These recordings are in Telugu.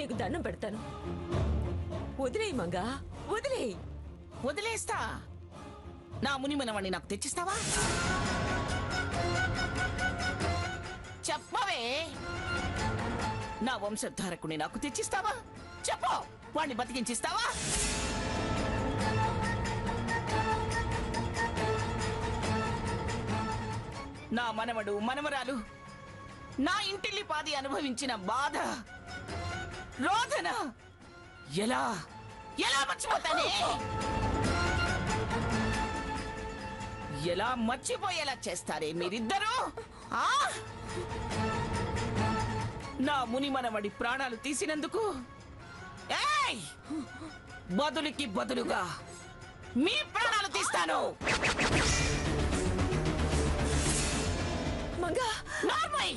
నీకు దండం పెడతాను. వదిలేయి మంగా, వదిలేయి. వదిలేస్తా. నా మునిమనవాణ్ణి నాకు తెచ్చిస్తావా? చెప్పవే. నా వంశధారకుని నాకు తెచ్చిస్తావా? చెప్పు. వాణ్ణి బతికించిస్తావా? నా మనవడు మనవరాలు నా ఇంటిల్లి పాది అనుభవించిన బాధ, రోదన ఎలా ఎలా మర్చిపోతానే? ఎలా మర్చిపోయేలా చేస్తారే మీరిద్దరూ? నా ముని మనవడి ప్రాణాలు తీసినందుకు బదులుకి బదులుగా మీ ప్రాణాలు తీస్తాను. మంగా, నార్మల్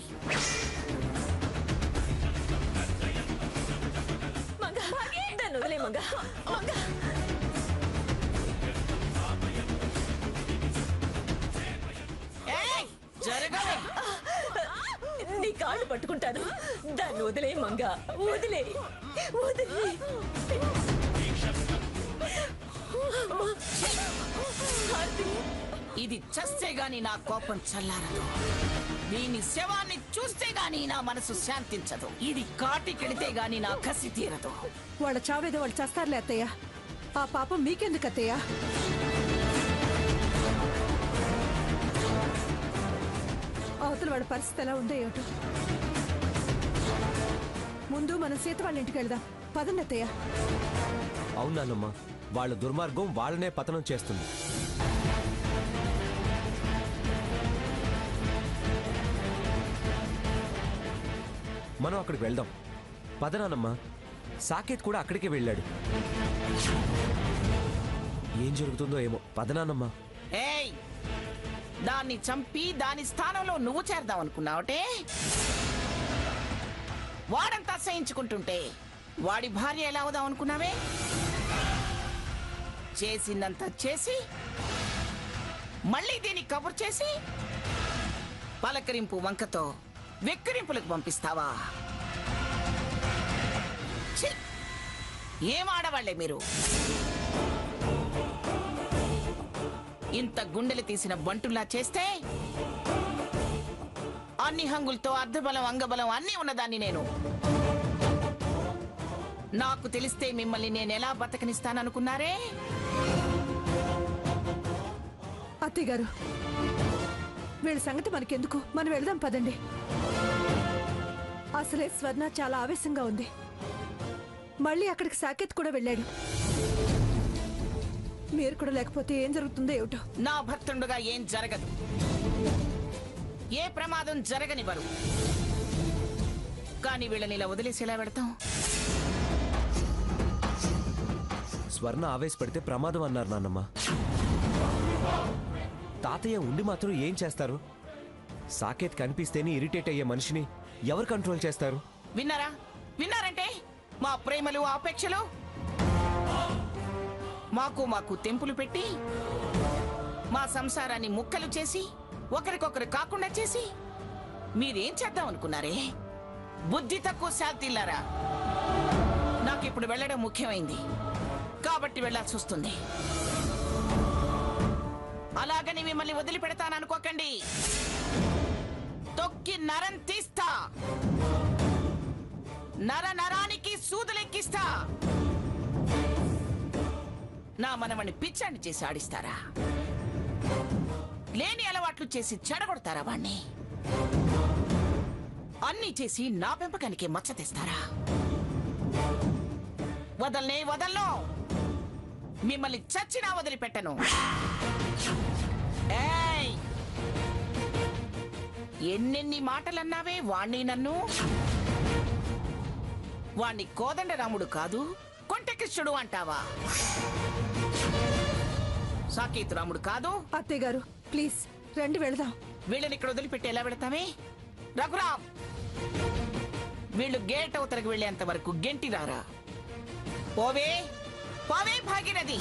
మంగా, దాన్ని వదిలే మంగా. మంగా, జరగవే. నీ కాళ్ళు పట్టుకుంటాను. దాన్ని వదిలే మంగా, వదిలే, వదిలే. ఇది చస్తే గాని నా కోపం చల్లారదు. దీని శవాన్ని చూస్తే గాని నా మనసు శాంతించదు. ఇది కాటికెడితే గాని నా కసి తీరదు. వాళ్ళ చావేదో వాళ్ళు చేస్తారులే అత్తయ్య. ఆ పాపం మీకెందుకు అత్తయ్య? అవతల వాళ్ళ పరిస్థితి ఎలా ఉందో ఏమిటో. ముందు మనం సీత వాళ్ళ ఇంటికి వెళ్దాం. పదండి అత్తయ్య. అవునానమ్మా, వాళ్ళ దుర్మార్గం వాళ్ళనే పతనం చేస్తుంది. మనం అక్కడికి వెళ్దాం. పదనానమ్మా. సాకేత్ కూడా అక్కడికే వెళ్ళాడు. ఏం జరుగుతుందో ఏమో. పదనానమ్మా. ఏయ్, దాన్ని చంపి దాని స్థానంలో నువ్వు చేరదాం అనుకున్నావటే? వాడంతా అసహించుకుంటుంటే వాడి భార్య ఎలా అవుదాం అనుకున్నావే? చేసిందంతా చేసి మళ్ళీ దీన్ని కబురు చేసి పలకరింపు వంకతో వెక్కిరింపులకు పంపిస్తావా? ఏం ఆడవాళ్లే మీరు? ఇంత గుండెలు తీసిన బంటులా చేస్తే అన్ని హంగులతో అర్ధబలం అంగబలం అన్నీ ఉన్నదాన్ని నేను. నాకు తెలిస్తే మిమ్మల్ని నేను ఎలా బతకనిస్తాననుకున్నారే? అత్తయ్య గారు, వీళ్ళ సంగతి మనకెందుకు? మనం వెళ్దాం పదండి. అసలే స్వర్ణ చాలా ఆవేశంగా ఉంది. మళ్ళీ అక్కడికి సాకేత్ కూడా వెళ్ళాడు. మీరు కూడా లేకపోతే ఏం జరుగుతుందో ఏమిటో. నా భర్తుండగా ఏం జరగదు. ఏ ప్రమాదం జరగనివ్వరు. కానీ వీళ్ళని ఇలా వదిలేసి ఎలా పెడతాం? స్వర్ణ ఆవేశపడితే ప్రమాదం అన్నారు నాన్నమ్మ. తాతయ్య ఉండి మాత్రం ఏం చేస్తారు? సాకేత్ కనిపిస్తేనే ఇరిటేట్ అయ్యే మనిషిని ఎవరు కంట్రోల్ చేస్తారు? విన్నారా? విన్నారంటే మా ప్రేమలు ఆపేక్షలు మాకు తెంపులు పెట్టి మా సంసారాన్ని ముక్కలు చేసి ఒకరికొకరు కాకుండా చేసి మీరేం చేద్దాం అనుకున్నారే? బుద్ధి తక్కువ శాంతిల్లారా. నాకిప్పుడు వెళ్ళడం ముఖ్యమైంది కాబట్టి వెళ్ళాల్సి వస్తుంది. అలాగని మిమ్మల్ని వదిలిపెడతాననుకోకండి. తొక్కి నరం తీస్తా. నర నరానికి సూదులెక్కిస్తా. నా మనవని పిచ్చాన్ని చేసి ఆడిస్తారా? లేని అలవాట్లు చేసి చెడగొడతారా వాణ్ణి? అన్నీ చేసి నా పెంపకానికి మచ్చ తెస్తారా? వదల్నే వదల్లో. మిమ్మల్ని చచ్చినా వదిలిపెట్టను. ఏయ్, ఎన్నెన్ని మాటలన్నావే వాణ్ణి నన్ను? వాణ్ణి కోదండరాముడు కాదు కొంటకృష్ణుడు అంటావా? సాకేత్ రాముడు కాదు. అత్తయ్య గారు ప్లీజ్ రండి వెళదాం. వీళ్ళని ఇక్కడ వదిలిపెట్టి ఎలా పెడతామే? రఘురామ్, వీళ్ళు గేట్ అవతలకు వెళ్ళేంత వరకు గెంటి రారా. పోవే పోవే భాగీరథి.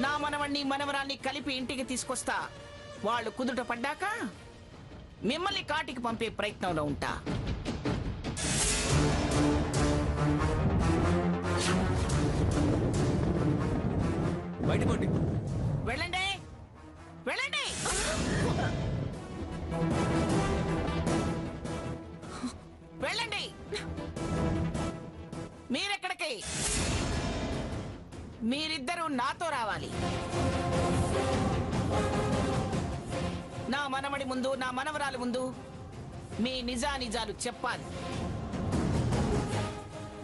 నా మనవణ్ణి మనవరాన్ని కలిపి ఇంటికి తీసుకొస్తా. వాళ్ళు కుదుట పడ్డాక మిమ్మల్ని కాటికి పంపే ప్రయత్నంలో ఉంటా. వెళ్ళిపోండి. వెళ్ళండి, వెళ్ళండి. వెళ్ళండి. మీరెక్కడికి? మీరిద్దరూ నాతో రావాలి. నా మనవడి ముందు, నా మనవరాలు ముందు మీ నిజానిజాలు చెప్పాలి.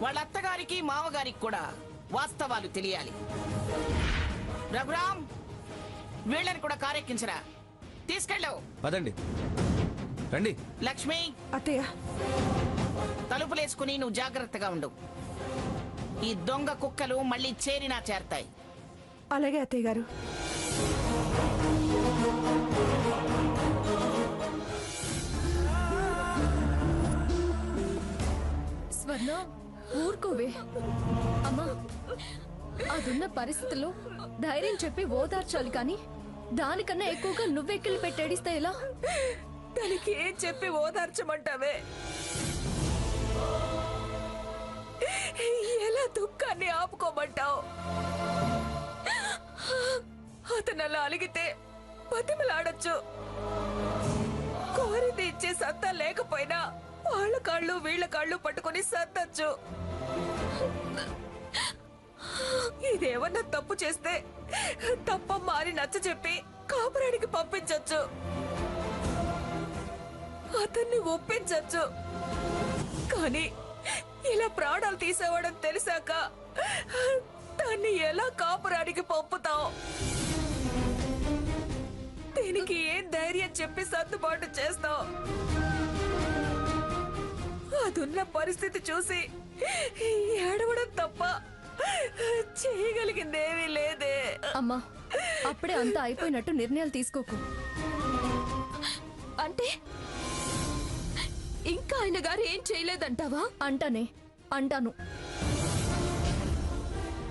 వాళ్ళ అత్తగారికి మామగారికి కూడా వాస్తవాలు తెలియాలి. రఘురామ్, వీళ్ళని కూడా కారెక్కించరా. తీసుకెళ్ళవు. పదండి, రండి. లక్ష్మి, అత్తయ్య, తలుపులేసుకుని నువ్వు జాగ్రత్తగా ఉండు. ఈ దొంగ కుక్కలు మళ్ళీ చేరినా చేరతాయి. అలాగే అత్తయ్య గారు. స్వర్ణ, ఊరుకోవే. అమ్మా, అదున్న పరిస్థితుల్లో ధైర్యం చెప్పి ఓదార్చాలి, కానీ దానికన్నా ఎక్కువగా నువ్వెక్కిళ్ళు పెట్టేడిస్తే ఎలా? దానికి ఏం చెప్పి ఓదార్చమంటావే? ఎలా దుఃఖాన్ని ఆపుకోమంటావు? అతను అలా అలిగితే బతిమలాడొచ్చు. కోరిది ఇచ్చే సత్తా లేకపోయినా వాళ్ళ కాళ్ళు వీళ్ళ కాళ్ళు పట్టుకుని సత్తచ్చు. ఇదేమన్నా తప్పు చేస్తే తప్పమ్మా అని నచ్చ చెప్పి కాపురానికి పంపించచ్చు, అతన్ని ఒప్పించచ్చు. కానీ ఇలా ప్రాణాలు తీసేవాడని తెలిసాక దాన్ని ఎలా కాపురానికి పంపుతావు? దీనికి ఏం ధైర్యం చెప్పి సర్దుబాటు చేస్తావు? అదున్న పరిస్థితి చూసి ఏడవడం తప్ప చేయగలిగిందేమీ లేదే. అమ్మా, అప్పుడే అంతా అయిపోయినట్టు నిర్ణయాలు తీసుకోకు. అంటే ఇంకా ఆయన గారు ఏం చేయలేదంటావా? అంటాను.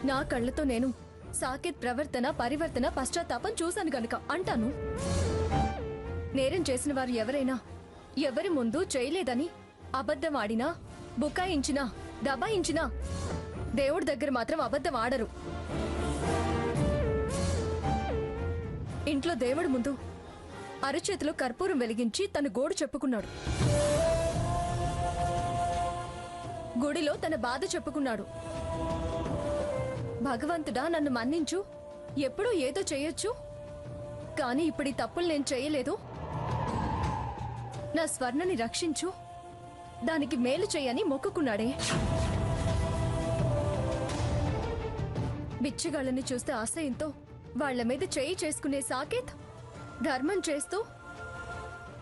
నా కళ్ళతో నేను సాకేత్ ప్రవర్తన, పరివర్తన, పశ్చాత్తాపం చూశాను గనుక అంటాను. నేరం చేసిన వారు ఎవరైనా ఎవరి ముందు చేయలేదని అబద్ధం ఆడినా, బుకాయించినా, దబాయించినా దేవుడి దగ్గర మాత్రం అబద్ధం ఆడరు. ఇంట్లో దేవుడి ముందు అరచేతిలో కర్పూరం వెలిగించి తన గోడు చెప్పుకున్నాడు. గుడిలో తన బాధ చెప్పుకున్నాడు. భగవంతుడా, నన్ను మన్నించు, ఎప్పుడూ ఏదో చేయొచ్చు, కానీ ఇప్పుడు ఈ తప్పులు నేను చేయలేదు, నా స్వర్ణని రక్షించు, దానికి మేలు చేయని మొక్కుకున్నాడే. బిచ్చగాళ్ళని చూస్తే ఆశయంతో వాళ్ల మీద చేయి చేసుకునే సాకేత్ ధర్మం చేస్తూ,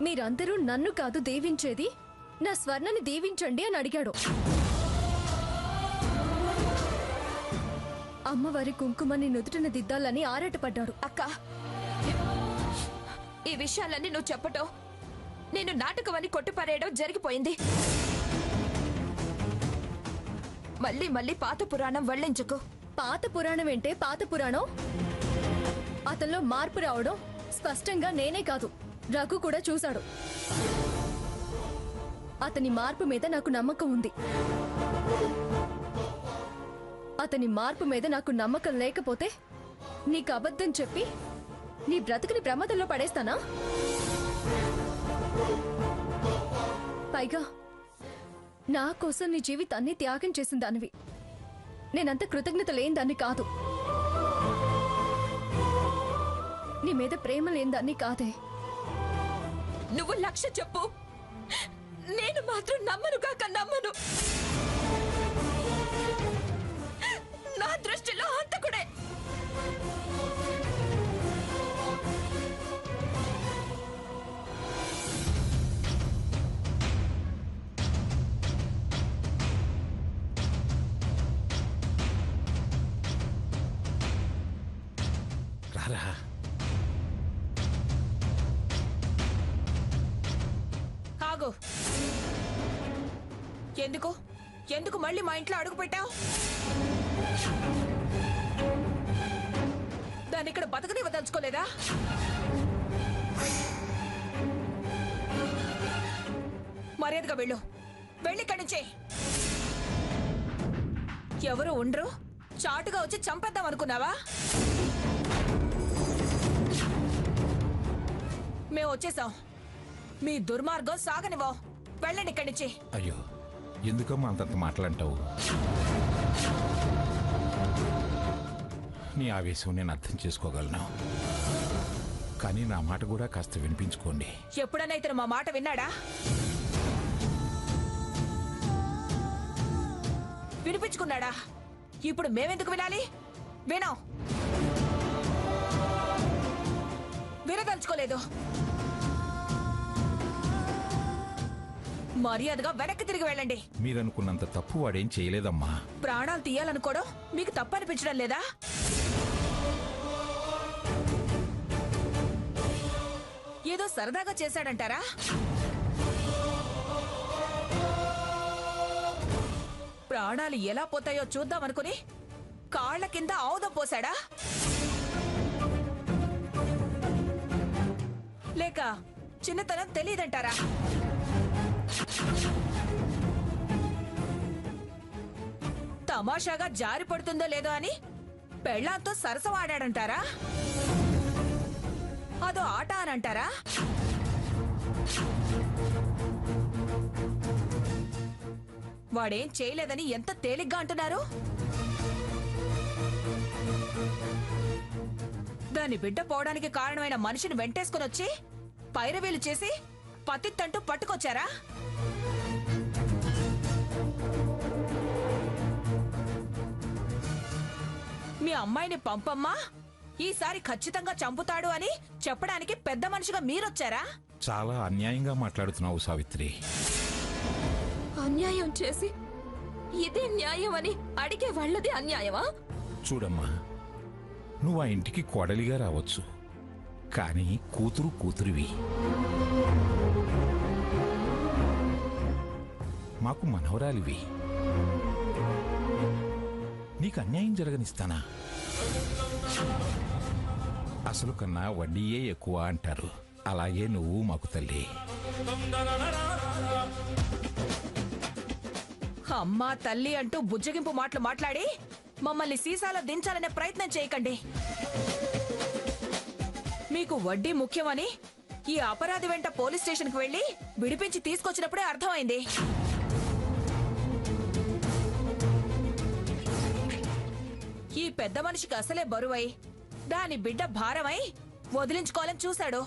మీరందరూ నన్ను కాదు దీవించేది, నా స్వర్ణని దీవించండి అని అడిగాడు. అమ్మవారి కుంకుమని నుదుటిన దిద్దాలని ఆరాటపడ్డాడు. అక్క, ఈ విషయాలన్నీ నువ్వు చెప్పటం, నేను నాటకమని కొట్టిపారేయడం జరిగిపోయింది. మళ్ళీ మళ్ళీ పాత పురాణం వల్లించకు. పాత పురాణం ఏంటే పాత పురాణం? అతనిలో మార్పు రావడం స్పష్టంగా నేనే కాదు, రఘు కూడా చూశాడు. అతని మార్పు మీద నాకు నమ్మకం ఉంది. అతని మార్పు మీద నాకు నమ్మకం లేకపోతే నీకు అబద్ధం చెప్పి నీ బ్రతుకుని ప్రమాదంలో పడేస్తానా? పైగా నా కోసం నీ జీవితాన్ని త్యాగం చేసిన దానివి. నేనంత కృతజ్ఞత లేని దాన్ని కాదు, నీ మీద ప్రేమ లేని దాన్ని కాదే. నువ్వు లక్ష చెప్పు, నేను మాత్రం నమ్మనుగాక నమ్మను. నా దృష్టిలో హంతకుడే. రారా. ఆగు. ఎందుకు ఎందుకు మళ్ళీ మా ఇంట్లో అడుగు పెట్టావు? దాన్ని ఇక్కడ బతకనివ్వదలుచుకోలేదా? మర్యాదగా వెళ్ళు, వెళ్ళి ఇక్కడి నుంచే. ఎవరు ఉండరు, చాటుగా వచ్చి చంపేద్దాం అనుకున్నావా? మేము వచ్చేసాం. మీ దుర్మార్గం సాగనివో. వెళ్ళండి ఇక్కడి నుంచి. అయ్యో, ఎందుకమ్మా అంతంత మాటలంటావు? నీ ఆవేశం నేను అర్థం చేసుకోగలను, కానీ నా మాట కూడా కాస్త వినిపించుకోండి. ఎప్పుడైనా ఇతను మా మాట విన్నాడా? వినిపించుకున్నాడా? ఇప్పుడు మేమెందుకు వినాలి? వినం. వినదలుచుకోలేదు. మర్యాదగా వెనక్కి తిరిగి వెళ్ళండి. మీరనుకున్నంత తప్పు వాడేం చేయలేదమ్మా. ప్రాణాలు తీయాలనుకోవడం మీకు తప్పనిపించడం లేదా? ఏదో సరదాగా చేశాడంటారా? ప్రాణాలు ఎలా పోతాయో చూద్దామనుకుని కాళ్ల కింద ఆవుదం పోశాడా? లేక చిన్నతనం తెలియదంటారా? తమాషాగా జారి పడుతుందో లేదో అని పెళ్లాంతో సరసం ఆడాడంటారా? అదో ఆట అని అంటారా? వాడేం చేయలేదని ఎంత తేలిగ్గా అంటున్నారు? దాని బిడ్డ పోవడానికి కారణమైన మనిషిని వెంటేసుకుని వచ్చి పైరవీలు చేసి పతిత్తంటూ పట్టుకొచ్చారా? మీ అమ్మాయిని పంపమ్మా, ఈసారి ఖచ్చితంగా చంపుతాడు అని చెప్పడానికి పెద్ద మనిషిగా మీరొచ్చారా? చాలా అన్యాయంగా మాట్లాడుతున్నావు సావిత్రి. అన్యాయం చేసి ఇదే న్యాయం అని అడిగే వాళ్ళది అన్యాయమా? చూడమ్మా, నువ్వు ఆ ఇంటికి కోడలిగా రావచ్చు, కానీ కూతురువి. మాకు మనవరాలివి. నీకు అన్యాయం జరగనిస్తానా? అసలు కన్నా వడ్డీయే ఎక్కువ అంటారు. అలాగే నువ్వు మాకు తల్లి. అమ్మా తల్లి అంటూ బుజ్జగింపు మాటలు మాట్లాడి మమ్మల్ని సీసాలో దించాలనే ప్రయత్నం చేయకండి. మీకు వడ్డీ ముఖ్యమని ఈ అపరాధి వెంట పోలీస్ స్టేషన్కి వెళ్లి విడిపించి తీసుకొచ్చినప్పుడే అర్థమైంది. ఈ పెద్ద మనిషికి అసలే బరువై దాని బిడ్డ భారమై వదిలించుకోవాలని చూశాడు.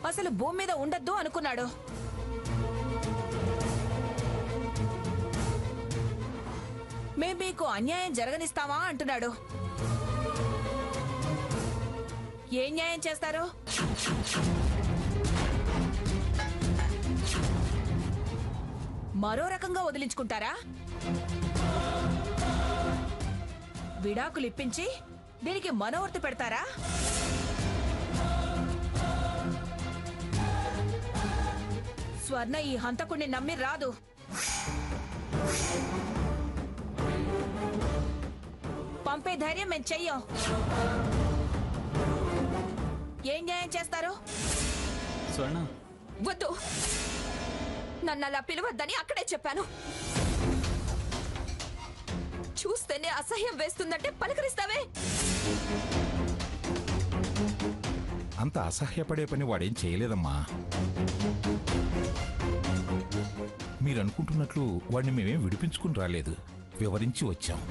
అసలు భూమి మీద ఉండద్దు అనుకున్నాడు. మేం మీకు అన్యాయం జరగనిస్తామా అంటున్నాడు. ఏ న్యాయం చేస్తారు? మరో రకంగా వదిలించుకుంటారా? విడాకులు ఇప్పించి దీనికి మనోవర్తి పెడతారా? స్వర్ణ ఈ హంతకుణ్ణి నమ్మి రాదు. పంపే ధైర్యం మేము చెయ్యం. ఏం న్యాయం చేస్తారు? స్వర్ణ, వద్దు, నన్ను అలా పిలవద్దని అక్కడే చెప్పాను. చూస్తేనే అసహ్యం వేస్తుందంటే పలకరిస్తావే. అంత అసహ్యపడే పని వాడేం చేయలేదమ్మా. మీరనుకుంటున్నట్లు వాడిని మేమేం విడిపించుకుని రాలేదు, వివరించి వచ్చాం.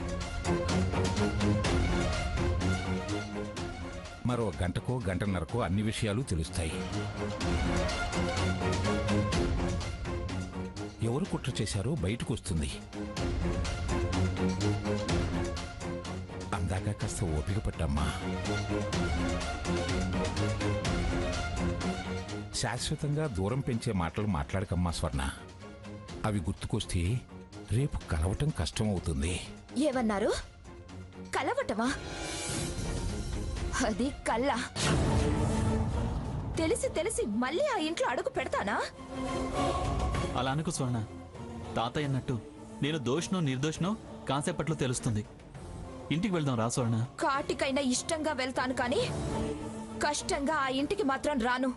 మరో గంటకో గంటన్నరకో అన్ని విషయాలు తెలుస్తాయి. ఎవరు కుట్ర చేశారో బయటకు వస్తుంది. అందాక కాస్త ఓపిక పట్టమ్మా. శాశ్వతంగా దూరం పెంచే మాటలు మాట్లాడకమ్మా స్వర్ణ. అవి గుర్తుకొస్తే రేపు కలవటం కష్టం అవుతుంది. ఏమన్నారు? కలవటమా? అది కళ్ళ. తెలిసి తెలిసి మళ్ళీ ఆ ఇంట్లో అడుగు పెడతానా? అలా అనుకు స్వర్ణ. తాతయ్య అన్నట్టు నేను దోషనో నిర్దోషనో కాసేపట్లో తెలుస్తుంది. ఇంటికి వెళ్దాం రా స్వర్ణ. కాటికైనా ఇష్టంగా వెళ్తాను కానీ కష్టంగా ఆ ఇంటికి మాత్రం రాను.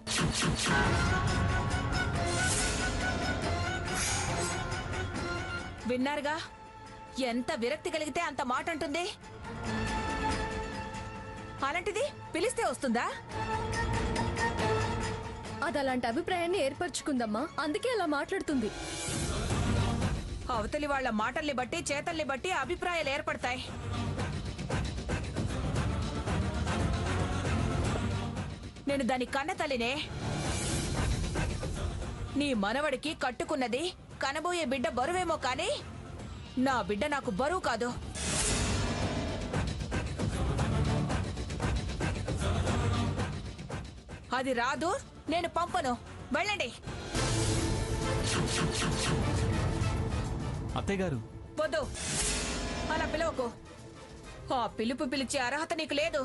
విన్నారుగా, ఎంత విరక్తి కలిగితే అంత మాట అంటుంది. అలాంటిది పిలిస్తే వస్తుందా? అది అలాంటి అభిప్రాయాన్ని ఏర్పరచుకుందమ్మా, అందుకే అలా మాట్లాడుతుంది. అవతలి వాళ్ళ మాటల్ని బట్టి చేతల్ని బట్టి అభిప్రాయాలు ఏర్పడతాయి. నేను దాని కన్న తల్లినే. నీ మనవడికి కట్టుకున్నది కనబోయే బిడ్డ బరువేమో కానీ నా బిడ్డ నాకు బరువు కాదు. అది రాదు, నేను పంపను. వెళ్ళండి. అత్తయ్య గారు, వద్దు, అలా పిలవకు. ఆ పిలుపు పిలిచే అర్హత నీకు లేదు.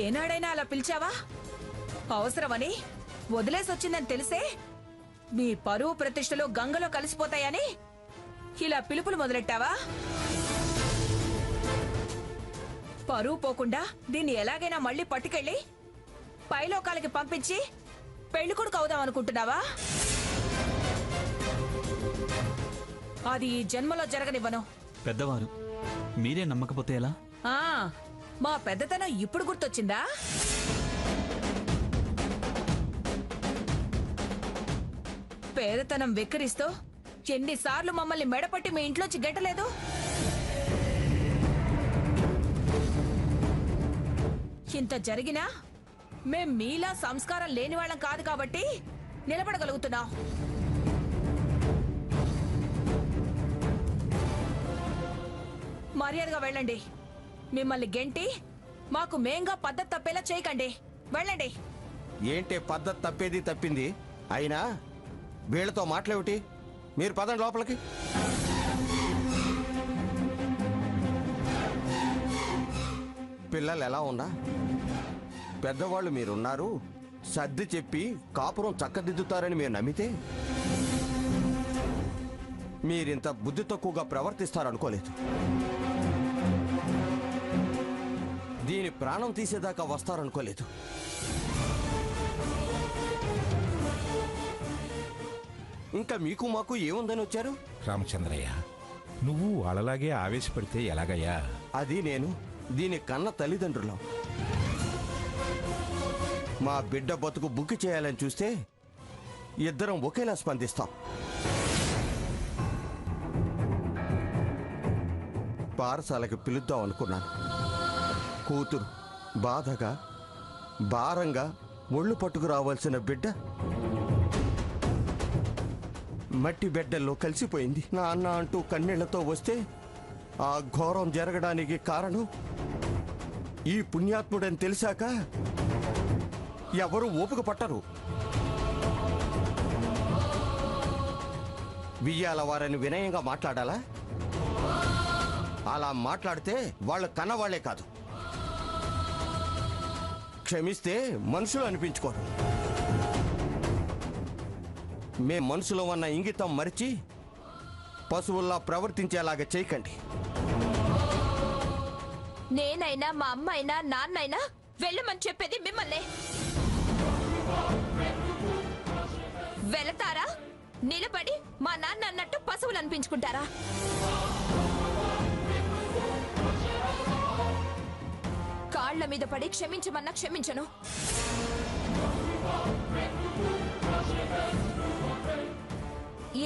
ఏనాడైనా అలా పిలిచావా? అవసరమని వదిలేసొచ్చిందని తెలిసే మీ పరువు ప్రతిష్టలు గంగలో కలిసిపోతాయని ఇలా పిలుపులు మొదలెట్టావా? పరువు పోకుండా దీన్ని ఎలాగైనా మళ్ళీ పట్టుకెళ్ళి పైలోకాలకి పంపించి పెళ్లికొడుకు అవుదాం అనుకుంటున్నావా? అది ఈ జన్మలో జరగనివ్వను. పెద్దవారు మీరే నమ్మకపోతే ఎలా? మా పెద్దతనం ఇప్పుడు గుర్తొచ్చిందా? పేదతనం వెక్కిరిస్తూ ఎన్నిసార్లు మమ్మల్ని మెడపట్టి మీ ఇంట్లోంచి గెట్టలేదు? ఇంత జరిగినా మేం మీలా సంస్కారం లేని వాళ్ళం కాదు కాబట్టి నిలబడగలుగుతున్నాం. మర్యాదగా వెళ్ళండి. మిమ్మల్ని గెంటి మాకు మేంగా పద్ధతి తప్పేలా చేయకండి. వెళ్ళండి. ఏంటే పద్ధతి తప్పేది తప్పింది? అయినా వీళ్లతో మాట్లాడేమిటి? మీరు పదండి లోపలికి. పిల్లలు ఎలా ఉన్నా పెద్దవాళ్ళు మీరున్నారు, సర్ది చెప్పి కాపురం చక్కదిద్దుతారని మీరు నమ్మితే మీరింత బుద్ధి తక్కువగా ప్రవర్తిస్తారనుకోలేదు. దీని ప్రాణం తీసేదాకా వస్తారనుకోలేదు. ఇంకా మీకు మాకు ఏముందని వచ్చారు? రామచంద్రయ్య, నువ్వు వాళ్ళలాగే ఆవేశపడితే ఎలాగయ్యా? అది నేను దీని కన్న తల్లిదండ్రులం. మా బిడ్డ బతుకు బుక్కి చేయాలని చూస్తే ఇద్దరం ఒకేలా స్పందిస్తాం. పాఠశాలకి పిలుద్దాం అనుకున్నాను. కూతురు బాధగా భారంగా ఒళ్ళు పట్టుకు రావాల్సిన బిడ్డ మట్టి బిడ్డల్లో కలిసిపోయింది. నాన్న అంటూ కన్నీళ్లతో వస్తే ఆ ఘోరం జరగడానికి కారణం ఈ పుణ్యాత్ముడని తెలిసాక ఎవరు ఓపిక పట్టరు. వియ్యాల వారని వినయంగా మాట్లాడాలా? అలా మాట్లాడితే వాళ్ళు కన్నవాళ్లే కాదు, క్షమిస్తే మనుషులు అనిపించుకోరు. మేం మనుషులు అన్న ఇంగితం మరిచి పశువుల్లా ప్రవర్తించేలాగా చేయకండి. నేనైనా మా అమ్మ అయినా నాన్నైనా వెళ్ళమని చెప్పేది మిమ్మల్ని. వెళతారా? నిలబడి మా నాన్న అన్నట్టు పశువులు అనిపించుకుంటారా? కాళ్ల మీద పడి క్షమించమన్నా క్షమించను.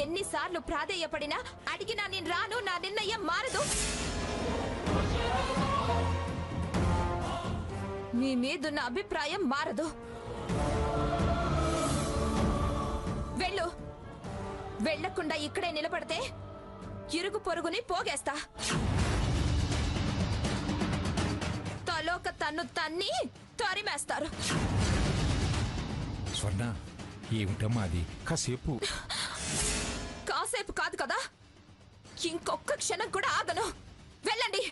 ఎన్నిసార్లు ప్రాధేయపడినా అడిగినా నేను రాను, నా నిర్ణయం మారదు. మీ మీదున్న అభిప్రాయం మారదు. వెళ్ళు. వెళ్లకుండా ఇక్కడే నిలబడితే ఇరుగు పొరుగుని పోగేస్తా. తలోక తన్ను తన్ని తరిమేస్తారు. స్వర్ణ, ఏమిటమ్మా అది? కాసేపు కాసేపు కాదు కదా, ఇంకొక్క క్షణం కూడా ఆగను. వెళ్ళండి.